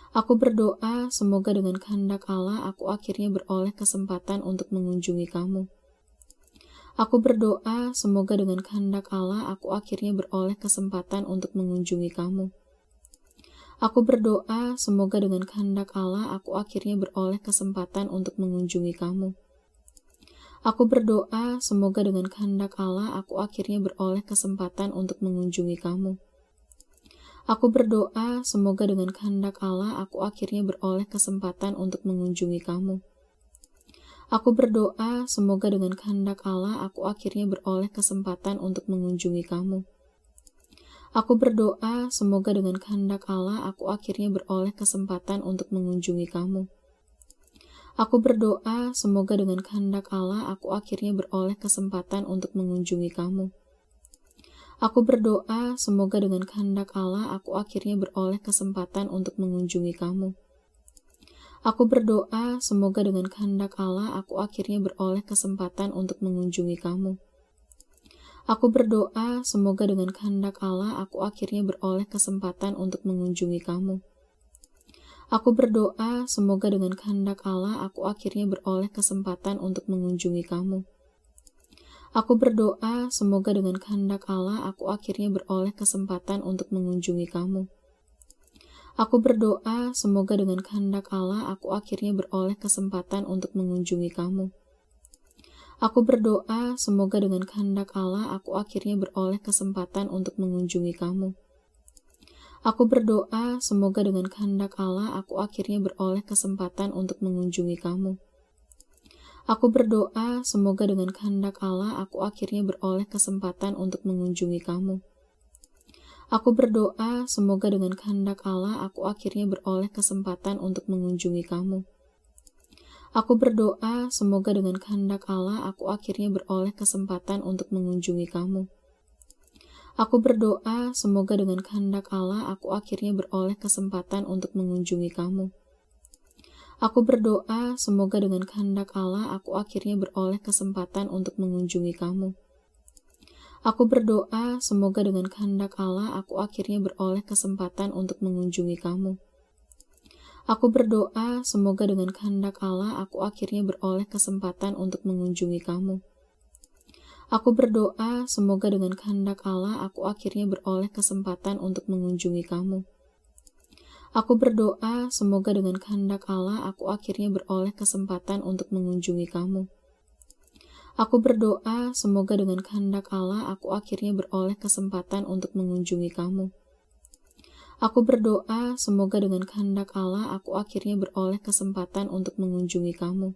Aku berdoa semoga dengan kehendak Allah aku akhirnya beroleh kesempatan untuk mengunjungi kamu. Aku berdoa semoga dengan kehendak Allah aku akhirnya beroleh kesempatan untuk mengunjungi kamu. Aku berdoa semoga dengan kehendak Allah aku akhirnya beroleh kesempatan untuk mengunjungi kamu. Aku berdoa semoga dengan kehendak Allah aku akhirnya beroleh kesempatan untuk mengunjungi kamu. Aku berdoa semoga dengan kehendak Allah aku akhirnya beroleh kesempatan untuk mengunjungi kamu. Aku berdoa semoga dengan kehendak Allah aku akhirnya beroleh kesempatan untuk mengunjungi kamu. Aku berdoa semoga dengan kehendak Allah aku akhirnya beroleh kesempatan untuk mengunjungi kamu. Aku berdoa semoga dengan kehendak Allah aku akhirnya beroleh kesempatan untuk mengunjungi kamu. Aku berdoa semoga dengan kehendak Allah aku akhirnya beroleh kesempatan untuk mengunjungi kamu. Aku berdoa semoga dengan kehendak Allah aku akhirnya beroleh kesempatan untuk mengunjungi kamu. Aku berdoa semoga dengan kehendak Allah aku akhirnya beroleh kesempatan untuk mengunjungi kamu. Aku berdoa semoga dengan kehendak Allah aku akhirnya beroleh kesempatan untuk mengunjungi kamu. Aku berdoa semoga dengan kehendak Allah aku akhirnya beroleh kesempatan untuk mengunjungi kamu. Aku berdoa semoga dengan kehendak Allah aku akhirnya beroleh kesempatan untuk mengunjungi kamu. Aku berdoa semoga dengan kehendak Allah aku akhirnya beroleh kesempatan untuk mengunjungi kamu. Aku berdoa semoga dengan kehendak Allah aku akhirnya beroleh kesempatan untuk mengunjungi kamu. Aku berdoa semoga dengan kehendak Allah aku akhirnya beroleh kesempatan untuk mengunjungi kamu. Aku berdoa semoga dengan kehendak Allah aku akhirnya beroleh kesempatan untuk mengunjungi kamu. Aku berdoa semoga dengan kehendak Allah aku akhirnya beroleh kesempatan untuk mengunjungi kamu. Aku berdoa semoga dengan kehendak Allah aku akhirnya beroleh kesempatan untuk mengunjungi kamu. Aku berdoa semoga dengan kehendak Allah aku akhirnya beroleh kesempatan untuk mengunjungi kamu. Aku berdoa semoga dengan kehendak Allah aku akhirnya beroleh kesempatan untuk mengunjungi kamu. Aku berdoa semoga dengan kehendak Allah aku akhirnya beroleh kesempatan untuk mengunjungi kamu. Aku berdoa semoga dengan kehendak Allah aku akhirnya beroleh kesempatan untuk mengunjungi kamu. Aku berdoa semoga dengan kehendak Allah aku akhirnya beroleh kesempatan untuk mengunjungi kamu. Aku berdoa semoga dengan kehendak Allah aku akhirnya beroleh kesempatan untuk mengunjungi kamu. Aku berdoa semoga dengan kehendak Allah aku akhirnya beroleh kesempatan untuk mengunjungi kamu.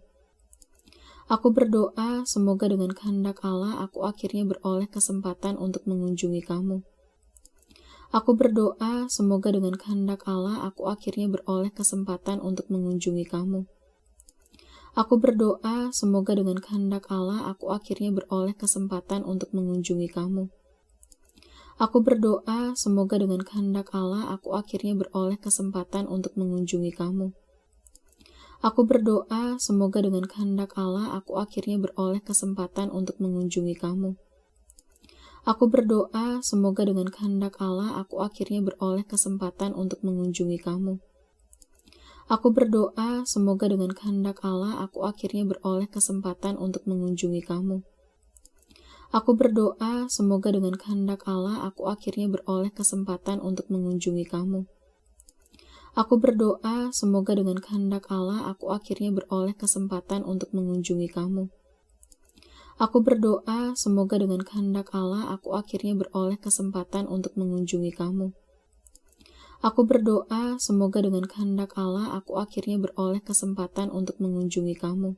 Aku berdoa semoga dengan kehendak Allah aku akhirnya beroleh kesempatan untuk mengunjungi kamu. Aku berdoa semoga dengan kehendak Allah aku akhirnya beroleh kesempatan untuk mengunjungi kamu. Aku berdoa semoga dengan kehendak Allah aku akhirnya beroleh kesempatan untuk mengunjungi kamu. Aku berdoa semoga dengan kehendak Allah aku akhirnya beroleh kesempatan untuk mengunjungi kamu. Aku berdoa semoga dengan kehendak Allah aku akhirnya beroleh kesempatan untuk mengunjungi kamu. Aku berdoa semoga dengan kehendak Allah aku akhirnya beroleh kesempatan untuk mengunjungi kamu. Aku berdoa semoga dengan kehendak Allah aku akhirnya beroleh kesempatan untuk mengunjungi kamu. Aku berdoa semoga dengan kehendak Allah aku akhirnya beroleh kesempatan untuk mengunjungi kamu. Aku berdoa semoga dengan kehendak Allah aku akhirnya beroleh kesempatan untuk mengunjungi kamu. Aku berdoa semoga dengan kehendak Allah aku akhirnya beroleh kesempatan untuk mengunjungi kamu. Aku berdoa semoga dengan kehendak Allah aku akhirnya beroleh kesempatan untuk mengunjungi kamu.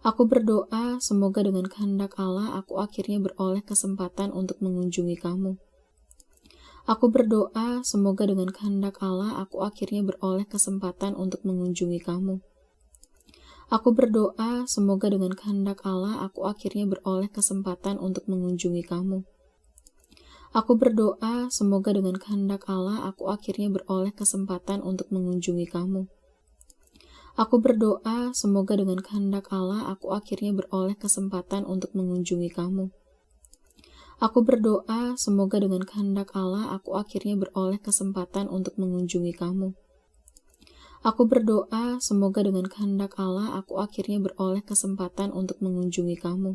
Aku berdoa semoga dengan kehendak Allah aku akhirnya beroleh kesempatan untuk mengunjungi kamu. Aku berdoa semoga dengan kehendak Allah aku akhirnya beroleh kesempatan untuk mengunjungi kamu. Aku berdoa semoga dengan kehendak Allah aku akhirnya beroleh kesempatan untuk mengunjungi kamu. Aku berdoa semoga dengan kehendak Allah aku akhirnya beroleh kesempatan untuk mengunjungi kamu. Aku berdoa semoga dengan kehendak Allah aku akhirnya beroleh kesempatan untuk mengunjungi kamu. Aku berdoa semoga dengan kehendak Allah aku akhirnya beroleh kesempatan untuk mengunjungi kamu. Aku berdoa, semoga dengan kehendak Allah aku akhirnya beroleh kesempatan untuk mengunjungi kamu.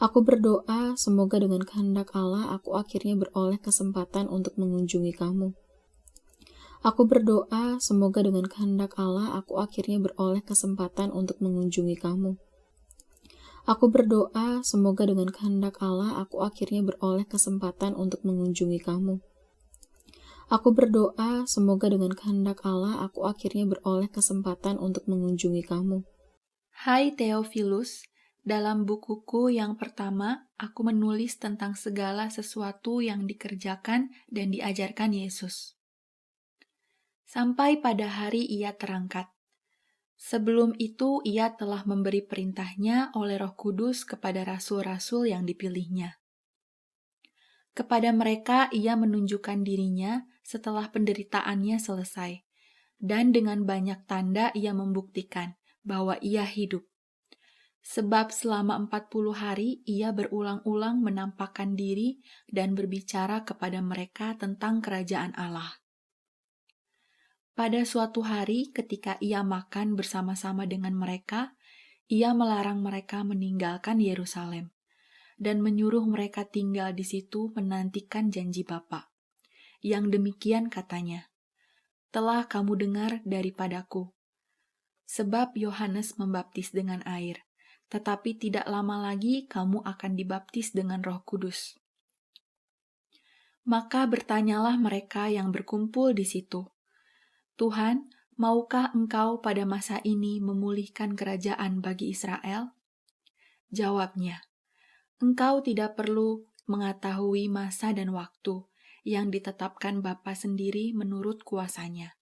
Aku berdoa, semoga dengan kehendak Allah aku akhirnya beroleh kesempatan untuk mengunjungi kamu. Aku berdoa, semoga dengan kehendak Allah aku akhirnya beroleh kesempatan untuk mengunjungi kamu. Aku berdoa, semoga dengan kehendak Allah aku akhirnya beroleh kesempatan untuk mengunjungi kamu. Aku berdoa, semoga dengan kehendak Allah aku akhirnya beroleh kesempatan untuk mengunjungi kamu. Hai Theophilus, dalam bukuku yang pertama, aku menulis tentang segala sesuatu yang dikerjakan dan diajarkan Yesus. Sampai pada hari ia terangkat. Sebelum itu ia telah memberi perintahnya oleh Roh Kudus kepada rasul-rasul yang dipilihnya. Kepada mereka ia menunjukkan dirinya setelah penderitaannya selesai, dan dengan banyak tanda ia membuktikan bahwa ia hidup. Sebab selama 40 hari ia berulang-ulang menampakkan diri dan berbicara kepada mereka tentang kerajaan Allah. Pada suatu hari ketika ia makan bersama-sama dengan mereka, ia melarang mereka meninggalkan Yerusalem dan menyuruh mereka tinggal di situ menantikan janji Bapa. Yang demikian katanya, "Telah kamu dengar daripadaku. Sebab Yohanes membaptis dengan air, tetapi tidak lama lagi kamu akan dibaptis dengan Roh Kudus." Maka bertanyalah mereka yang berkumpul di situ, "Tuhan, maukah Engkau pada masa ini memulihkan kerajaan bagi Israel?" Jawabnya, "Engkau tidak perlu mengetahui masa dan waktu yang ditetapkan Bapa sendiri menurut kuasanya.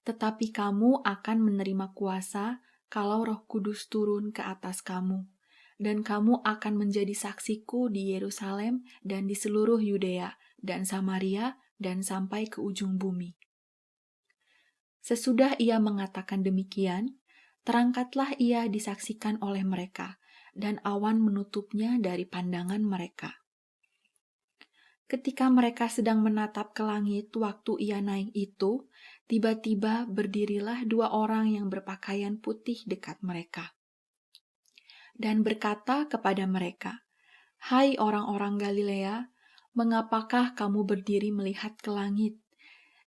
Tetapi kamu akan menerima kuasa kalau Roh Kudus turun ke atas kamu, dan kamu akan menjadi saksiku di Yerusalem dan di seluruh Yudea dan Samaria dan sampai ke ujung bumi." Sesudah ia mengatakan demikian, terangkatlah ia disaksikan oleh mereka, dan awan menutupnya dari pandangan mereka. Ketika mereka sedang menatap ke langit waktu ia naik itu, tiba-tiba berdirilah 2 orang yang berpakaian putih dekat mereka, dan berkata kepada mereka, "Hai orang-orang Galilea, mengapakah kamu berdiri melihat ke langit?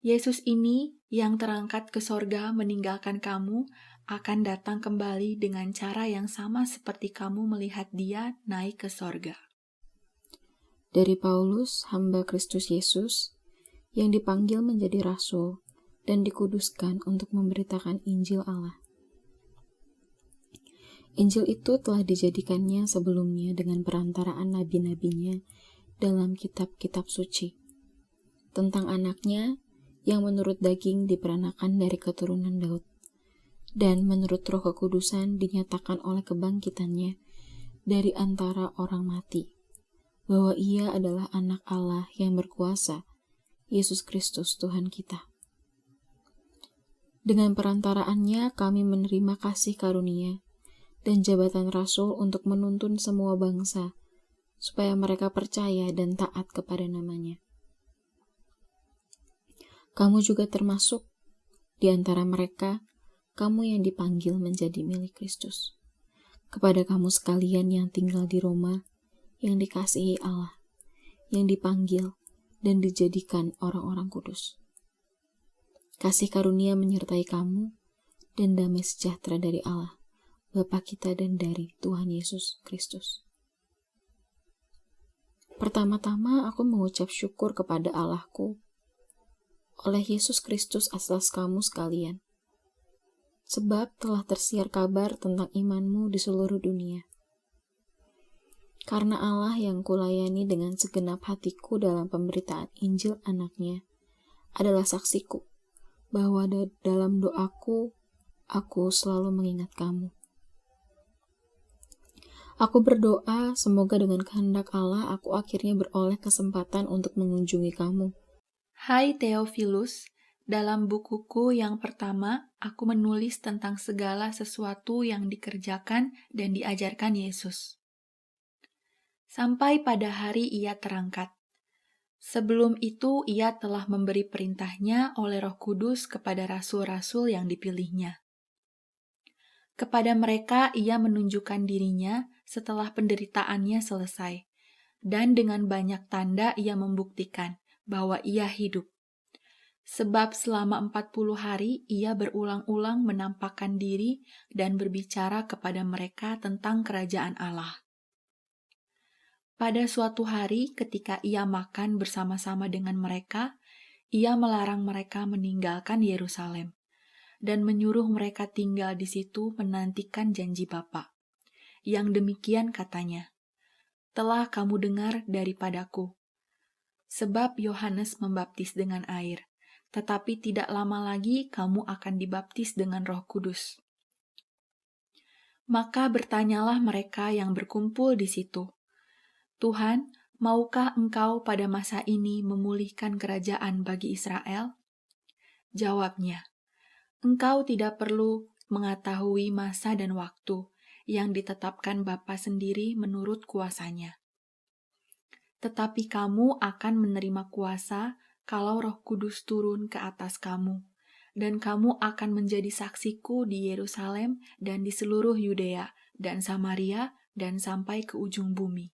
Yesus ini yang terangkat ke sorga meninggalkan kamu, akan datang kembali dengan cara yang sama seperti kamu melihat dia naik ke sorga." Dari Paulus, hamba Kristus Yesus, yang dipanggil menjadi rasul dan dikuduskan untuk memberitakan Injil Allah. Injil itu telah dijadikannya sebelumnya dengan perantaraan nabi-nabinya dalam kitab-kitab suci, tentang anaknya yang menurut daging diperanakan dari keturunan Daud, dan menurut Roh Kekudusan dinyatakan oleh kebangkitannya dari antara orang mati, bahwa ia adalah anak Allah yang berkuasa, Yesus Kristus Tuhan kita. Dengan perantaraannya kami menerima kasih karunia dan jabatan rasul untuk menuntun semua bangsa, supaya mereka percaya dan taat kepada namanya. Kamu juga termasuk di antara mereka, kamu yang dipanggil menjadi milik Kristus. Kepada kamu sekalian yang tinggal di Roma, yang dikasihi Allah, yang dipanggil dan dijadikan orang-orang kudus. Kasih karunia menyertai kamu, dan damai sejahtera dari Allah, Bapa kita dan dari Tuhan Yesus Kristus. Pertama-tama aku mengucap syukur kepada Allahku oleh Yesus Kristus atas kamu sekalian, sebab telah tersiar kabar tentang imanmu di seluruh dunia. Karena Allah yang kulayani dengan segenap hatiku dalam pemberitaan Injil anaknya adalah saksiku, bahwa dalam doaku, aku selalu mengingat kamu. Aku berdoa, semoga dengan kehendak Allah aku akhirnya beroleh kesempatan untuk mengunjungi kamu. Hai Theophilus, dalam bukuku yang pertama, aku menulis tentang segala sesuatu yang dikerjakan dan diajarkan Yesus. Sampai pada hari ia terangkat. Sebelum itu ia telah memberi perintahnya oleh Roh Kudus kepada rasul-rasul yang dipilihnya. Kepada mereka ia menunjukkan dirinya setelah penderitaannya selesai, dan dengan banyak tanda ia membuktikan bahwa ia hidup. Sebab selama 40 hari ia berulang-ulang menampakkan diri dan berbicara kepada mereka tentang kerajaan Allah. Pada suatu hari ketika ia makan bersama-sama dengan mereka, ia melarang mereka meninggalkan Yerusalem dan menyuruh mereka tinggal di situ menantikan janji Bapa. Yang demikian katanya, "Telah kamu dengar daripadaku. Sebab Yohanes membaptis dengan air, tetapi tidak lama lagi kamu akan dibaptis dengan Roh Kudus." Maka bertanyalah mereka yang berkumpul di situ, "Tuhan, maukah Engkau pada masa ini memulihkan kerajaan bagi Israel?" Jawabnya, "Engkau tidak perlu mengetahui masa dan waktu yang ditetapkan Bapa sendiri menurut kuasanya. Tetapi kamu akan menerima kuasa kalau Roh Kudus turun ke atas kamu, dan kamu akan menjadi saksiku di Yerusalem dan di seluruh Yudea dan Samaria dan sampai ke ujung bumi."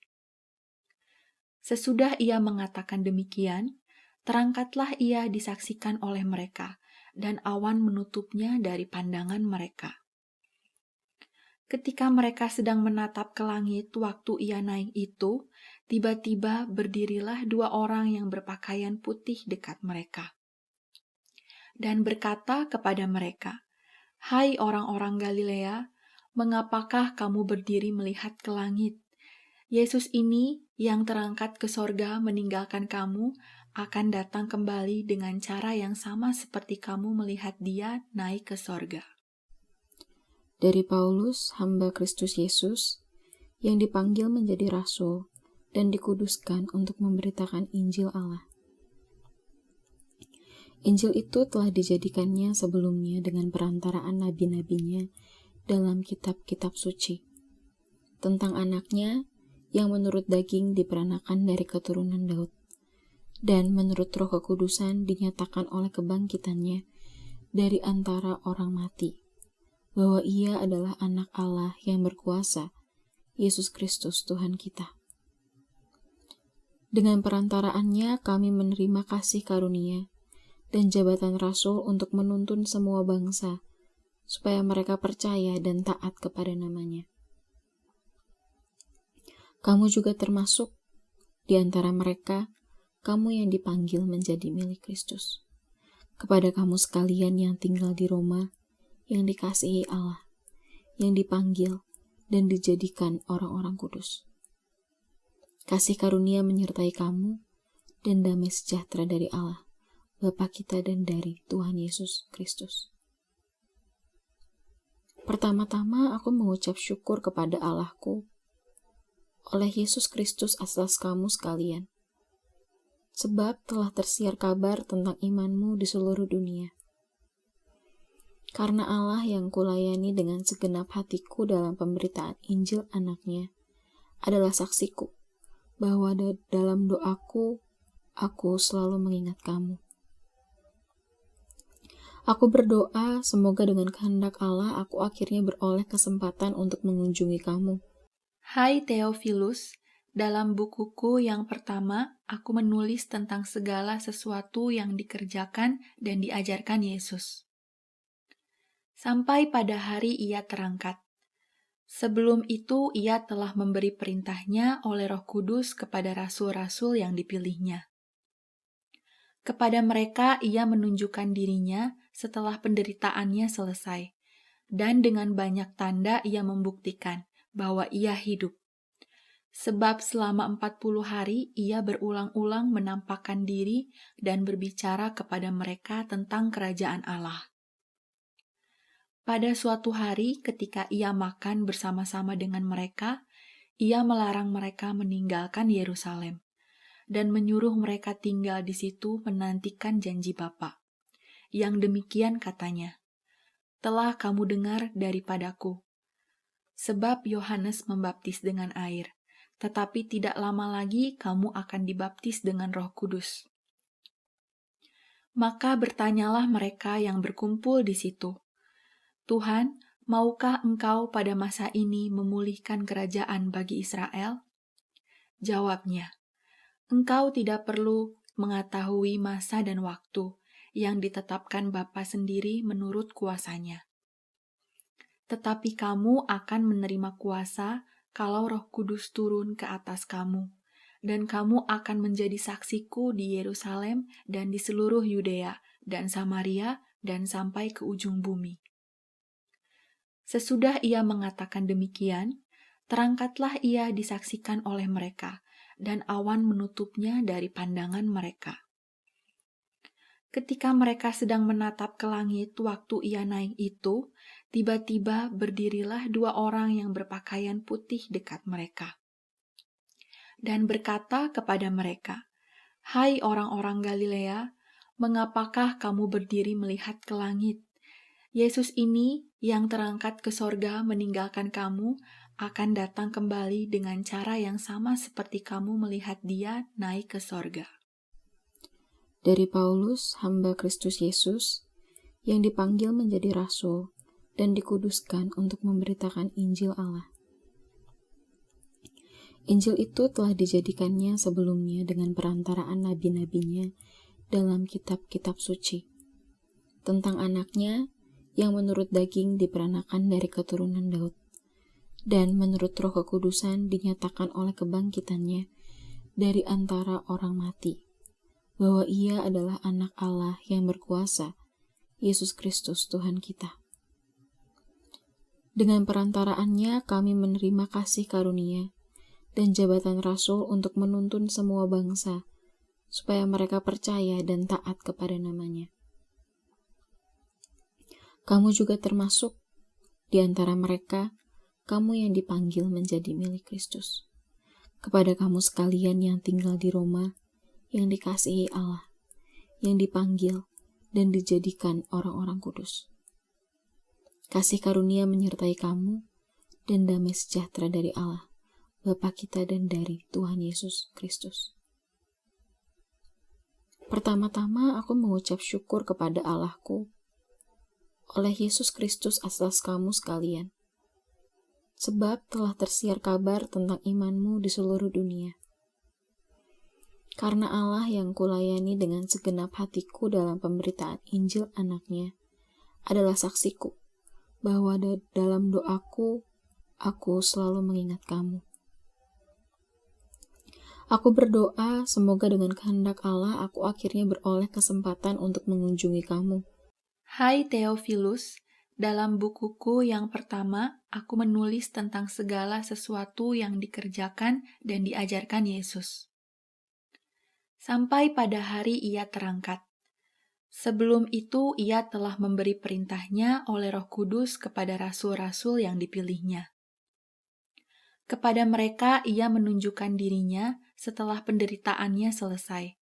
Sesudah ia mengatakan demikian, terangkatlah ia disaksikan oleh mereka, dan awan menutupnya dari pandangan mereka. Ketika mereka sedang menatap ke langit waktu ia naik itu, tiba-tiba berdirilah 2 orang yang berpakaian putih dekat mereka, dan berkata kepada mereka, "Hai orang-orang Galilea, mengapakah kamu berdiri melihat ke langit? Yesus ini yang terangkat ke sorga meninggalkan kamu akan datang kembali dengan cara yang sama seperti kamu melihat dia naik ke sorga." Dari Paulus, hamba Kristus Yesus, yang dipanggil menjadi rasul dan dikuduskan untuk memberitakan Injil Allah. Injil itu telah dijadikannya sebelumnya dengan perantaraan nabi-nabinya dalam kitab-kitab suci, tentang anaknya yang menurut daging diperanakan dari keturunan Daud, dan menurut Roh Kekudusan dinyatakan oleh kebangkitannya dari antara orang mati, bahwa ia adalah anak Allah yang berkuasa, Yesus Kristus Tuhan kita. Dengan perantaraannya kami menerima kasih karunia dan jabatan rasul untuk menuntun semua bangsa, supaya mereka percaya dan taat kepada namanya. Kamu juga termasuk di antara mereka, kamu yang dipanggil menjadi milik Kristus. Kepada kamu sekalian yang tinggal di Roma, yang dikasihi Allah, yang dipanggil dan dijadikan orang-orang kudus. Kasih karunia menyertai kamu, dan damai sejahtera dari Allah, Bapa kita dan dari Tuhan Yesus Kristus. Pertama-tama aku mengucap syukur kepada Allahku oleh Yesus Kristus atas kamu sekalian, sebab telah tersiar kabar tentang imanmu di seluruh dunia. Karena Allah yang kulayani dengan segenap hatiku dalam pemberitaan Injil anaknya adalah saksiku, bahwa dalam doaku, aku selalu mengingat kamu. Aku berdoa semoga dengan kehendak Allah aku akhirnya beroleh kesempatan untuk mengunjungi kamu. Hai Theophilus, dalam bukuku yang pertama, aku menulis tentang segala sesuatu yang dikerjakan dan diajarkan Yesus. Sampai pada hari ia terangkat. Sebelum itu ia telah memberi perintahnya oleh Roh Kudus kepada rasul-rasul yang dipilihnya. Kepada mereka ia menunjukkan dirinya setelah penderitaannya selesai, dan dengan banyak tanda ia membuktikan bahwa ia hidup. Sebab selama 40 hari ia berulang-ulang menampakkan diri dan berbicara kepada mereka tentang kerajaan Allah. Pada suatu hari ketika ia makan bersama-sama dengan mereka, ia melarang mereka meninggalkan Yerusalem dan menyuruh mereka tinggal di situ menantikan janji Bapa. Yang demikian katanya, "Telah kamu dengar daripadaku. Sebab Yohanes membaptis dengan air, tetapi tidak lama lagi kamu akan dibaptis dengan Roh Kudus. Maka bertanyalah mereka yang berkumpul di situ, Tuhan, maukah Engkau pada masa ini memulihkan kerajaan bagi Israel? Jawabnya, Engkau tidak perlu mengetahui masa dan waktu yang ditetapkan Bapa sendiri menurut kuasanya. Tetapi kamu akan menerima kuasa kalau Roh Kudus turun ke atas kamu, dan kamu akan menjadi saksiku di Yerusalem dan di seluruh Yudea dan Samaria dan sampai ke ujung bumi. Sesudah ia mengatakan demikian, terangkatlah ia disaksikan oleh mereka, dan awan menutupnya dari pandangan mereka. Ketika mereka sedang menatap ke langit waktu ia naik itu, tiba-tiba berdirilah 2 orang yang berpakaian putih dekat mereka, dan berkata kepada mereka, Hai orang-orang Galilea, mengapakah kamu berdiri melihat ke langit? Yesus ini yang terangkat ke sorga meninggalkan kamu, akan datang kembali dengan cara yang sama seperti kamu melihat dia naik ke sorga. Dari Paulus, hamba Kristus Yesus, yang dipanggil menjadi rasul dan dikuduskan untuk memberitakan Injil Allah. Injil itu telah dijadikannya sebelumnya dengan perantaraan nabi-nabinya dalam kitab-kitab suci, tentang anaknya yang menurut daging diperanakan dari keturunan Daud, dan menurut Roh Kekudusan dinyatakan oleh kebangkitannya dari antara orang mati, bahwa ia adalah anak Allah yang berkuasa, Yesus Kristus Tuhan kita. Dengan perantaraannya kami menerima kasih karunia dan jabatan rasul untuk menuntun semua bangsa, supaya mereka percaya dan taat kepada namanya. Kamu juga termasuk di antara mereka, kamu yang dipanggil menjadi milik Kristus. Kepada kamu sekalian yang tinggal di Roma, yang dikasihi Allah, yang dipanggil dan dijadikan orang-orang kudus. Kasih karunia menyertai kamu, dan damai sejahtera dari Allah, Bapa kita dan dari Tuhan Yesus Kristus. Pertama-tama aku mengucap syukur kepada Allahku oleh Yesus Kristus atas kamu sekalian, sebab telah tersiar kabar tentang imanmu di seluruh dunia. Karena Allah yang kulayani dengan segenap hatiku dalam pemberitaan Injil anaknya adalah saksiku, bahwa dalam doaku, aku selalu mengingat kamu. Aku berdoa semoga dengan kehendak Allah aku akhirnya beroleh kesempatan untuk mengunjungi kamu. Hai Theophilus, dalam bukuku yang pertama, aku menulis tentang segala sesuatu yang dikerjakan dan diajarkan Yesus. Sampai pada hari ia terangkat. Sebelum itu ia telah memberi perintahnya oleh Roh Kudus kepada rasul-rasul yang dipilihnya. Kepada mereka ia menunjukkan dirinya setelah penderitaannya selesai,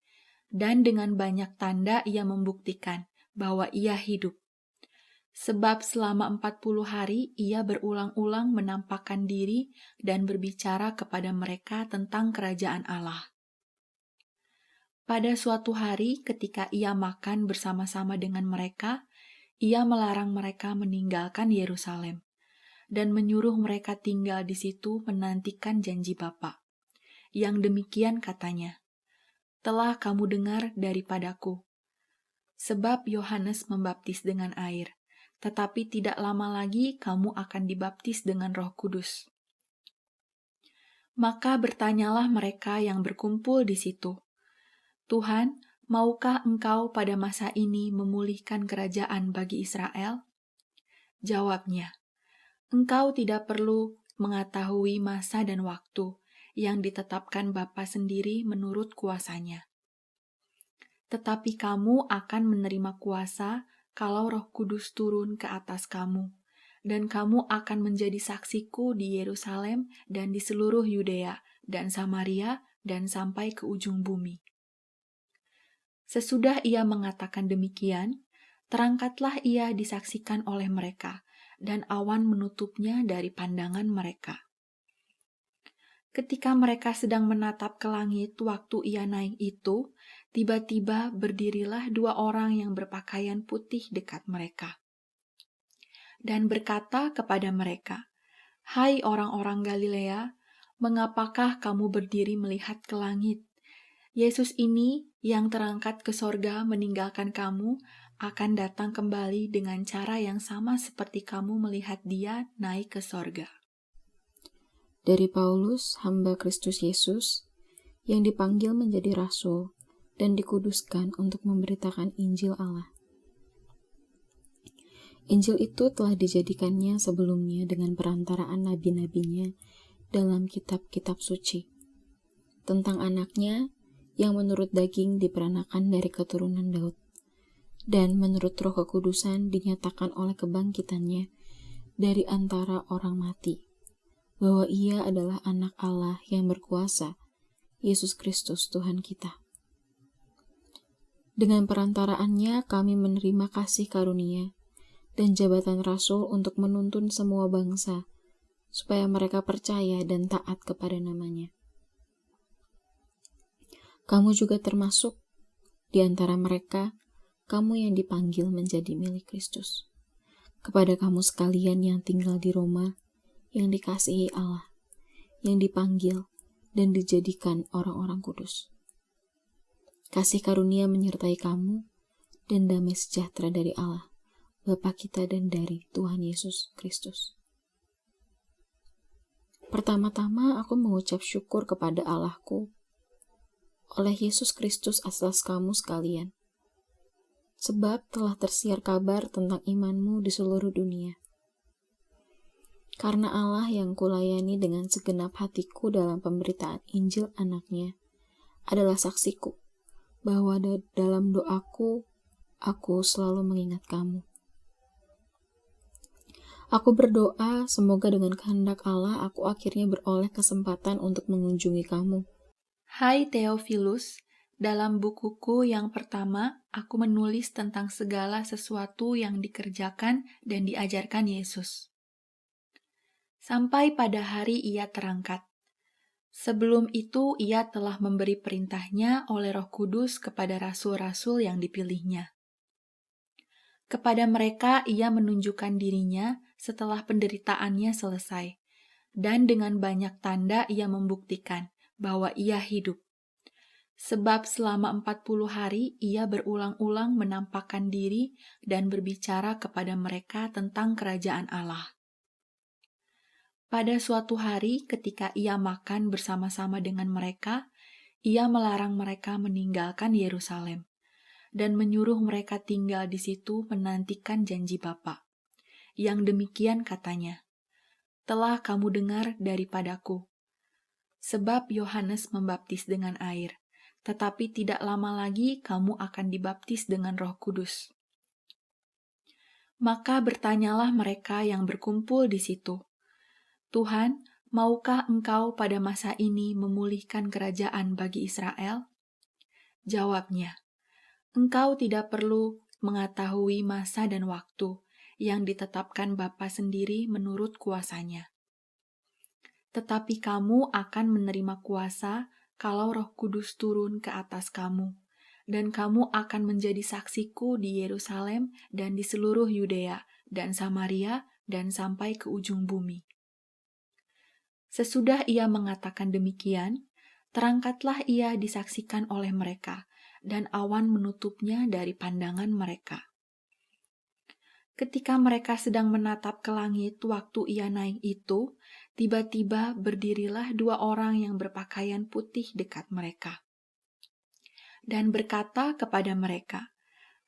dan dengan banyak tanda ia membuktikan bahwa ia hidup. Sebab selama 40 hari ia berulang-ulang menampakkan diri dan berbicara kepada mereka tentang kerajaan Allah. Pada suatu hari ketika ia makan bersama-sama dengan mereka, ia melarang mereka meninggalkan Yerusalem dan menyuruh mereka tinggal di situ menantikan janji Bapa. Yang demikian katanya, telah kamu dengar daripadaku. Sebab Yohanes membaptis dengan air, tetapi tidak lama lagi kamu akan dibaptis dengan Roh Kudus. Maka bertanyalah mereka yang berkumpul di situ, Tuhan, maukah Engkau pada masa ini memulihkan kerajaan bagi Israel? Jawabnya, Engkau tidak perlu mengetahui masa dan waktu yang ditetapkan Bapa sendiri menurut kuasanya. Tetapi kamu akan menerima kuasa kalau Roh Kudus turun ke atas kamu, dan kamu akan menjadi saksiku di Yerusalem dan di seluruh Yudea dan Samaria dan sampai ke ujung bumi. Sesudah ia mengatakan demikian, terangkatlah ia disaksikan oleh mereka, dan awan menutupnya dari pandangan mereka. Ketika mereka sedang menatap ke langit waktu ia naik itu, tiba-tiba berdirilah dua orang yang berpakaian putih dekat mereka. Dan berkata kepada mereka, "Hai orang-orang Galilea, mengapakah kamu berdiri melihat ke langit? Yesus ini yang terangkat ke sorga meninggalkan kamu, akan datang kembali dengan cara yang sama seperti kamu melihat dia naik ke sorga." Dari Paulus, hamba Kristus Yesus, yang dipanggil menjadi rasul dan dikuduskan untuk memberitakan Injil Allah. Injil itu telah dijadikannya sebelumnya dengan perantaraan nabi-nabinya dalam kitab-kitab suci, tentang anaknya yang menurut daging diperanakan dari keturunan Daud, dan menurut Roh Kekudusan dinyatakan oleh kebangkitannya dari antara orang mati, bahwa ia adalah anak Allah yang berkuasa, Yesus Kristus Tuhan kita. Dengan perantaraannya kami menerima kasih karunia dan jabatan rasul untuk menuntun semua bangsa, supaya mereka percaya dan taat kepada namanya. Kamu juga termasuk di antara mereka, kamu yang dipanggil menjadi milik Kristus. Kepada kamu sekalian yang tinggal di Roma, yang dikasihi Allah, yang dipanggil dan dijadikan orang-orang kudus. Kasih karunia menyertai kamu dan damai sejahtera dari Allah, Bapa kita dan dari Tuhan Yesus Kristus. Pertama-tama aku mengucap syukur kepada Allahku oleh Yesus Kristus atas kamu sekalian, sebab telah tersiar kabar tentang imanmu di seluruh dunia. Karena Allah yang kulayani dengan segenap hatiku dalam pemberitaan Injil anaknya adalah saksiku, bahwa dalam doaku, aku selalu mengingat kamu. Aku berdoa semoga dengan kehendak Allah aku akhirnya beroleh kesempatan untuk mengunjungi kamu. Hai Theophilus, dalam bukuku yang pertama, aku menulis tentang segala sesuatu yang dikerjakan dan diajarkan Yesus. Sampai pada hari ia terangkat. Sebelum itu ia telah memberi perintahnya oleh Roh Kudus kepada rasul-rasul yang dipilihnya. Kepada mereka ia menunjukkan dirinya setelah penderitaannya selesai, dan dengan banyak tanda ia membuktikan bahwa ia hidup. Sebab selama 40 hari ia berulang-ulang menampakkan diri dan berbicara kepada mereka tentang kerajaan Allah. Pada suatu hari ketika ia makan bersama-sama dengan mereka, ia melarang mereka meninggalkan Yerusalem dan menyuruh mereka tinggal di situ menantikan janji Bapa. Yang demikian katanya, "Telah kamu dengar daripadaku. Sebab Yohanes membaptis dengan air, tetapi tidak lama lagi kamu akan dibaptis dengan Roh Kudus." Maka bertanyalah mereka yang berkumpul di situ, "Tuhan, maukah Engkau pada masa ini memulihkan kerajaan bagi Israel?" Jawabnya, "Engkau tidak perlu mengetahui masa dan waktu yang ditetapkan Bapa sendiri menurut kuasanya. Tetapi kamu akan menerima kuasa kalau Roh Kudus turun ke atas kamu, dan kamu akan menjadi saksiku di Yerusalem dan di seluruh Yudea dan Samaria dan sampai ke ujung bumi." Sesudah ia mengatakan demikian, terangkatlah ia disaksikan oleh mereka, dan awan menutupnya dari pandangan mereka. Ketika mereka sedang menatap ke langit waktu ia naik itu, tiba-tiba berdirilah dua orang yang berpakaian putih dekat mereka. Dan berkata kepada mereka,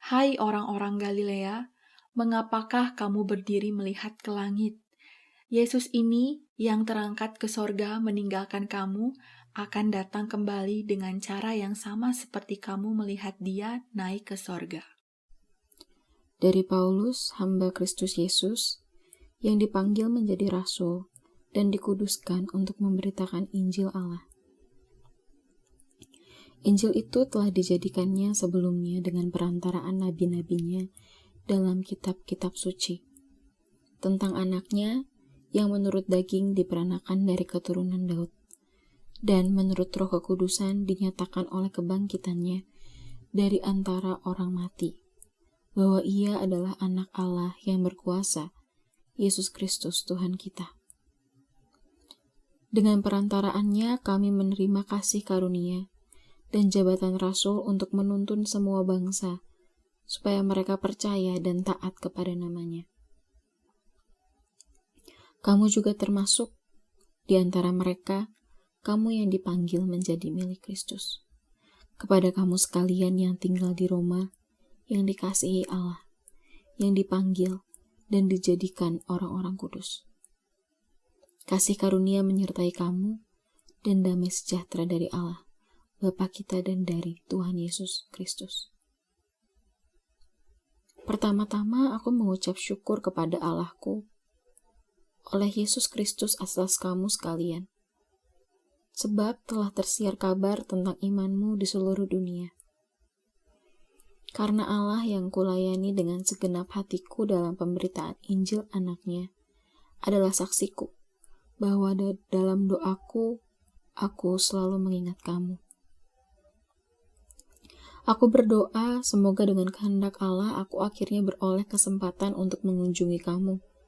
"Hai orang-orang Galilea, mengapakah kamu berdiri melihat ke langit? Yesus ini yang terangkat ke sorga meninggalkan kamu, akan datang kembali dengan cara yang sama seperti kamu melihat dia naik ke sorga." Dari Paulus, hamba Kristus Yesus, yang dipanggil menjadi rasul dan dikuduskan untuk memberitakan Injil Allah. Injil itu telah dijadikannya sebelumnya dengan perantaraan nabi-nabinya dalam kitab-kitab suci, tentang anaknya yang menurut daging diperanakan dari keturunan Daud, dan menurut Roh Kekudusan dinyatakan oleh kebangkitannya dari antara orang mati, bahwa Ia adalah Anak Allah yang berkuasa, Yesus Kristus Tuhan kita. Dengan perantaraannya kami menerima kasih karunia dan jabatan rasul untuk menuntun semua bangsa, supaya mereka percaya dan taat kepada namanya. Kamu juga termasuk di antara mereka, kamu yang dipanggil menjadi milik Kristus. Kepada kamu sekalian yang tinggal di Roma, yang dikasihi Allah, yang dipanggil dan dijadikan orang-orang kudus. Kasih karunia menyertai kamu, dan damai sejahtera dari Allah, Bapa kita dan dari Tuhan Yesus Kristus. Pertama-tama aku mengucap syukur kepada Allahku oleh Yesus Kristus atas kamu sekalian, sebab telah tersiar kabar tentang imanmu di seluruh dunia. Karena Allah yang kulayani dengan segenap hatiku dalam pemberitaan Injil anaknya adalah saksiku, bahwa dalam doaku, aku selalu mengingat kamu. Aku berdoa semoga dengan kehendak Allah aku akhirnya beroleh kesempatan untuk mengunjungi kamu,